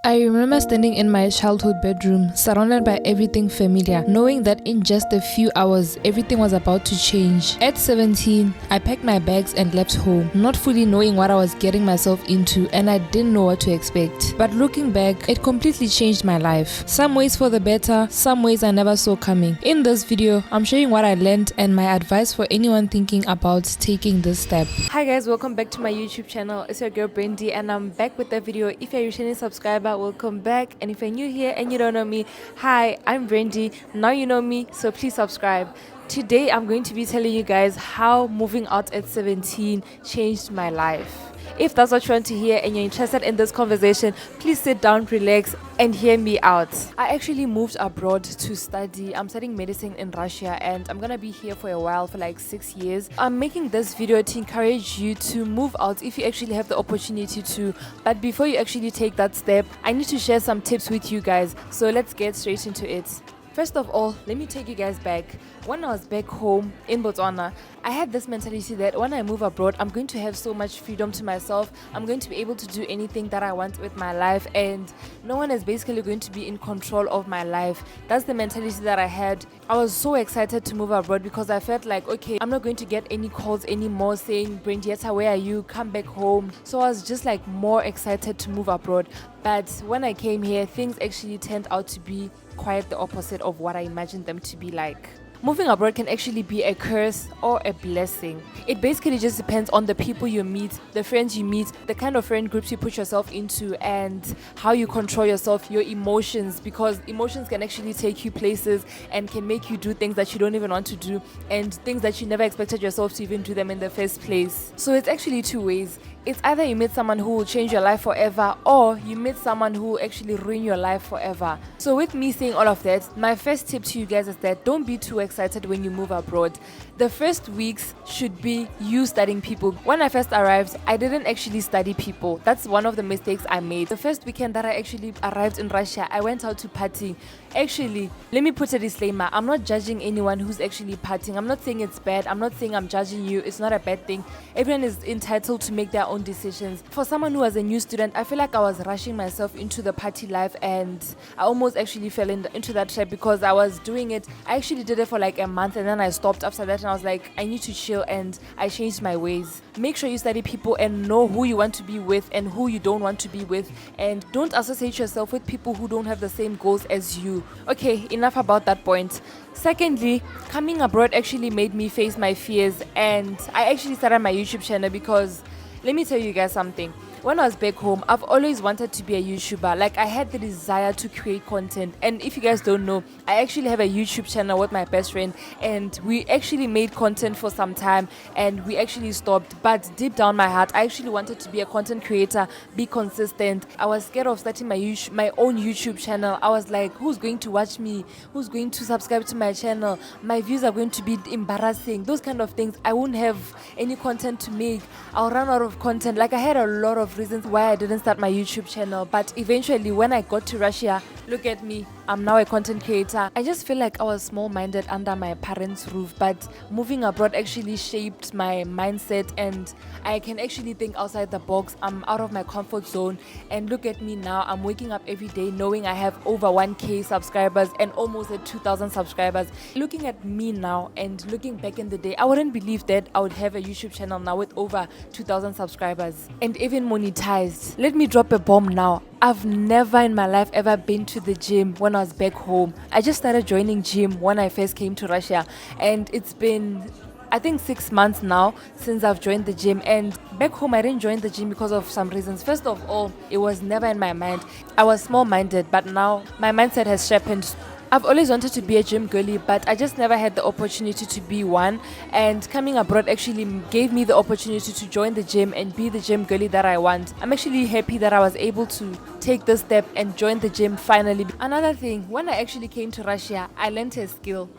I remember standing in my childhood bedroom, surrounded by everything familiar, knowing that in just a few hours, everything was about to change. At 17, I packed my bags and left home, not fully knowing what I was getting myself into, and I didn't know what to expect. But looking back, it completely changed my life. Some ways for the better, some ways I never saw coming. In this video, I'm sharing what I learned and my advice for anyone thinking about taking this step. Hi guys, welcome back to my YouTube channel. It's your girl Brandy and I'm back with a video. If you're a returning subscriber, welcome back, and if you're new here and you don't know me, hi, I'm Brandy. Now you know me, so please subscribe. Today I'm going to be telling you guys how moving out at 17 changed my life. If that's what you want to hear and you're interested in this conversation, please sit down, relax, and hear me out. I actually moved abroad to study. I'm studying medicine in Russia and I'm gonna be here for a while, for like 6 years. I'm making this video to encourage you to move out if you actually have the opportunity to. But before you actually take that step, I need to share some tips with you guys. So let's get straight into it. First of all, let me take you guys back. When I was back home in Botswana, I had this mentality that when I move abroad, I'm going to have so much freedom to myself. I'm going to be able to do anything that I want with my life, and no one is basically going to be in control of my life. That's the mentality that I had. I was so excited to move abroad because I felt like, okay, I'm not going to get any calls anymore saying, Brandietta, where are you? Come back home. So I was just like more excited to move abroad. But when I came here, things actually turned out to be quite the opposite of what I imagined them to be like. Moving abroad can actually be a curse or a blessing. It basically just depends on the people you meet, the friends you meet, the kind of friend groups you put yourself into, and how you control yourself, your emotions, because emotions can actually take you places and can make you do things that you don't even want to do, and things that you never expected yourself to even do them in the first place. So it's actually two ways. It's either you meet someone who will change your life forever, or you meet someone who will actually ruin your life forever. So with me saying all of that, my first tip to you guys is that don't be too excited when you move abroad. The first weeks should be you studying people. When I first arrived, I didn't actually study people. That's one of the mistakes I made. The first weekend that I actually arrived in Russia, I went out to party. Actually, let me put a disclaimer. I'm not judging anyone who's actually partying. I'm not saying it's bad. I'm not saying I'm judging you. It's not a bad thing. Everyone is entitled to make their own decisions. For someone who was a new student, I feel like I was rushing myself into the party life, and I almost actually fell into that trap because I was doing it. I actually did it for like a month and then I stopped after that, and I was like, I need to chill, and I changed my ways. Make sure you study people and know who you want to be with and who you don't want to be with, and don't associate yourself with people who don't have the same goals as you. Okay, enough about that point. Secondly, coming abroad actually made me face my fears, and I actually started my YouTube channel because let me tell you guys something. When I was back home, I've always wanted to be a YouTuber. Like, I had the desire to create content. And if you guys don't know, I actually have a YouTube channel with my best friend, and we actually made content for some time and we actually stopped. But deep down my heart, I actually wanted to be a content creator, be consistent. I was scared of starting my own YouTube channel. I was like, who's going to watch me? Who's going to subscribe to my channel? My views are going to be embarrassing. Those kind of things. I won't have any content to make. I'll run out of content. Like, I had a lot of reasons why I didn't start my YouTube channel, but eventually when I got to Russia, look at me, I'm now a content creator. I just feel like I was small-minded under my parents' roof, but moving abroad actually shaped my mindset, and I can actually think outside the box. I'm out of my comfort zone, and look at me now. I'm waking up every day knowing I have over 1K subscribers and almost at 2,000 subscribers. Looking at me now and looking back in the day, I wouldn't believe that I would have a YouTube channel now with over 2,000 subscribers and even monetized. Let me drop a bomb now. I've never in my life ever been to the gym when I was back home. I just started joining gym when I first came to Russia, and it's been, I think, 6 months now since I've joined the gym. And back home, I didn't join the gym because of some reasons. First of all, it was never in my mind. I was small-minded, but now my mindset has sharpened. I've always wanted to be a gym girly, but I just never had the opportunity to be one. And coming abroad actually gave me the opportunity to join the gym and be the gym girly that I want. I'm actually happy that I was able to take this step and join the gym finally. Another thing, when I actually came to Russia, I learned a skill.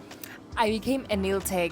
I became a nail tech.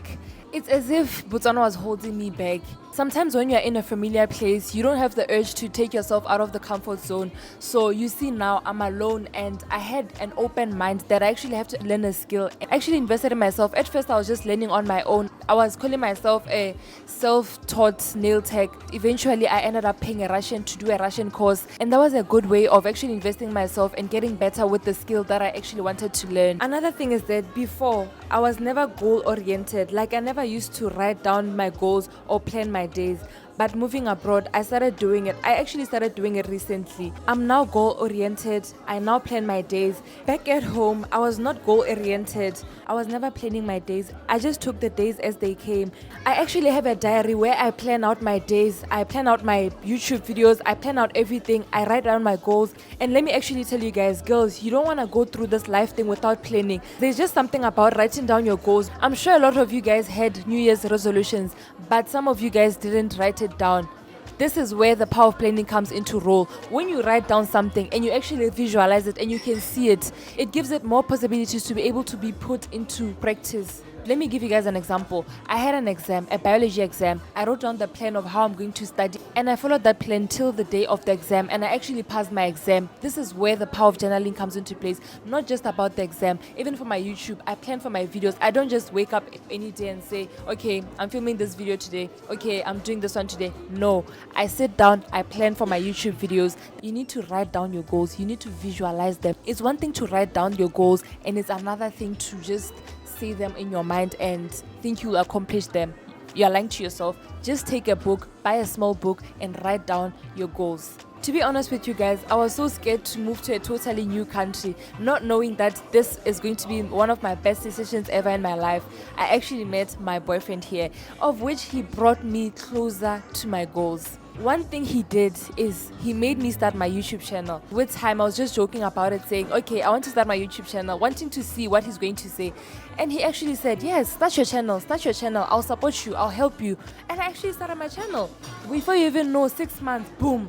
It's as if Botswana was holding me back. Sometimes when you're in a familiar place, you don't have the urge to take yourself out of the comfort zone. So you see now I'm alone and I had an open mind that I actually have to learn a skill. I actually invested in myself. At first I was just learning on my own. I was calling myself a self-taught nail tech. Eventually I ended up paying to do a Russian course, and that was a good way of actually investing in myself and getting better with the skill that I actually wanted to learn. Another thing is that before I was never goal oriented. Like I never used to write down my goals or plan my days. But moving abroad, I started doing it. I actually started doing it recently. I'm now goal oriented. I now plan my days. Back at home, I was not goal oriented. I was never planning my days. I just took the days as they came. I actually have a diary where I plan out my days. I plan out my YouTube videos. I plan out everything. I write down my goals. And let me actually tell you guys, girls, you don't want to go through this life thing without planning. There's just something about writing down your goals. I'm sure a lot of you guys had New Year's resolutions, but some of you guys didn't write it down. This is where the power of planning comes into role. When you write down something and you actually visualize it and you can see it, it gives it more possibilities to be able to be put into practice. Let me give you guys an example. I had an exam, a biology exam. I wrote down the plan of how I'm going to study, and I followed that plan till the day of the exam, and I actually passed my exam. This is where the power of journaling comes into place. Not just about the exam. Even for my YouTube, I plan for my videos. I don't just wake up any day and say, okay, I'm filming this video today. Okay, I'm doing this one today. No, I sit down, I plan for my YouTube videos. You need to write down your goals. You need to visualize them. It's one thing to write down your goals, and it's another thing to just see them in your mind and think you'll accomplish them. You're lying to yourself. Just take a book, buy a small book, and write down your goals. To be honest with you guys, I was so scared to move to a totally new country, not knowing that this is going to be one of my best decisions ever in my life. I actually met my boyfriend here, of which he brought me closer to my goals. One thing he did is he made me start my YouTube channel. With time, I was just joking about it, saying, okay, I want to start my YouTube channel, wanting to see what he's going to say. And he actually said, yes, start your channel, I'll support you, I'll help you. And I actually started my channel. Before you even know, 6 months, boom,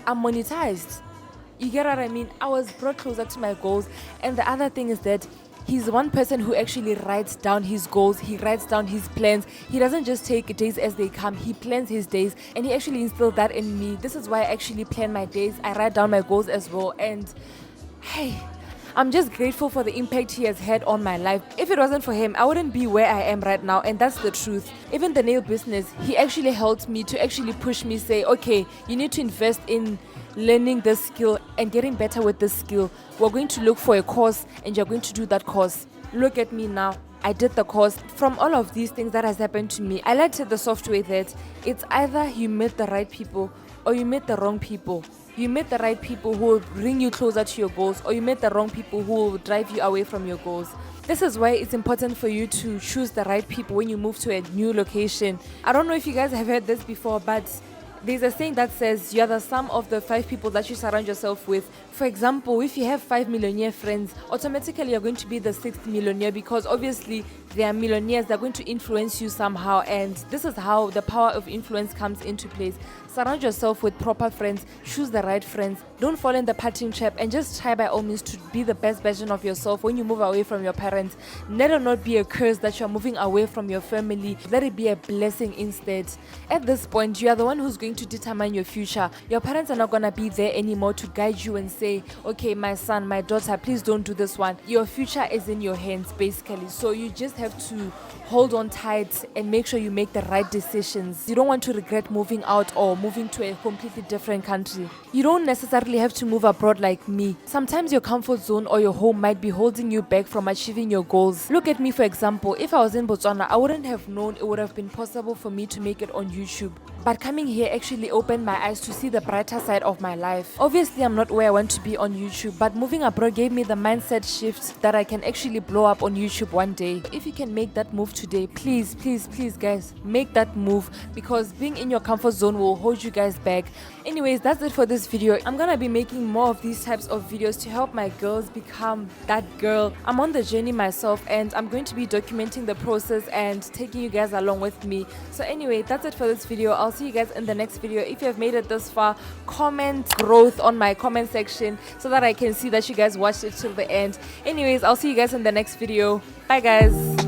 I'm monetized. You get what I mean? I was brought closer to my goals. And the other thing is that he's one person who actually writes down his goals. He writes down his plans. He doesn't just take days as they come. He plans his days, and he actually instilled that in me. This is why I actually plan my days. I write down my goals as well. And hey, I'm just grateful for the impact he has had on my life. If it wasn't for him, I wouldn't be where I am right now, and that's the truth. Even the nail business, he actually helped me to actually push me, say, okay, you need to invest in learning this skill and getting better with this skill. We're going to look for a course, and you're going to do that course. Look at me now. I did the course. From all of these things that has happened to me, I learned the soft way that it's either you met the right people or you met the wrong people. You met the right people who will bring you closer to your goals, or you met the wrong people who will drive you away from your goals. This is why it's important for you to choose the right people when you move to a new location. I don't know if you guys have heard this before, but there's a saying that says you're the sum of the 5 people that you surround yourself with. For example, if you have 5 millionaire friends, automatically you're going to be the 6th millionaire, because obviously they are millionaires. They're going to influence you somehow, and this is how the power of influence comes into place. Surround yourself with proper friends. Choose the right friends. Don't fall in the partying trap, and just try by all means to be the best version of yourself when you move away from your parents. Let it not be a curse that you're moving away from your family. Let it be a blessing instead. At this point, you are the one who's going to determine your future. Your parents are not going to be there anymore to guide you and say, okay, my son, my daughter, please don't do this one. Your future is in your hands, basically. So you just have to hold on tight and make sure you make the right decisions. You don't want to regret moving out or moving to a completely different country. You don't necessarily have to move abroad like me. Sometimes your comfort zone or your home might be holding you back from achieving your goals. Look at me, for example. If I was in Botswana, I wouldn't have known it would have been possible for me to make it on YouTube. But coming here actually opened my eyes to see the brighter side of my life. Obviously, I'm not where I want to be on YouTube, but moving abroad gave me the mindset shift that I can actually blow up on YouTube one day. If you can make that move today, please, please, please, guys, make that move, because being in your comfort zone will hold you guys back. Anyways, that's it for this video. I'm gonna be making more of these types of videos to help my girls become that girl. I'm on the journey myself, and I'm going to be documenting the process and taking you guys along with me. So anyway, that's it for this video. I'll see you guys in the next video. If you have made it this far, comment growth on my comment section so that I can see that you guys watched it till the end. Anyways, I'll see you guys in the next video. Bye guys.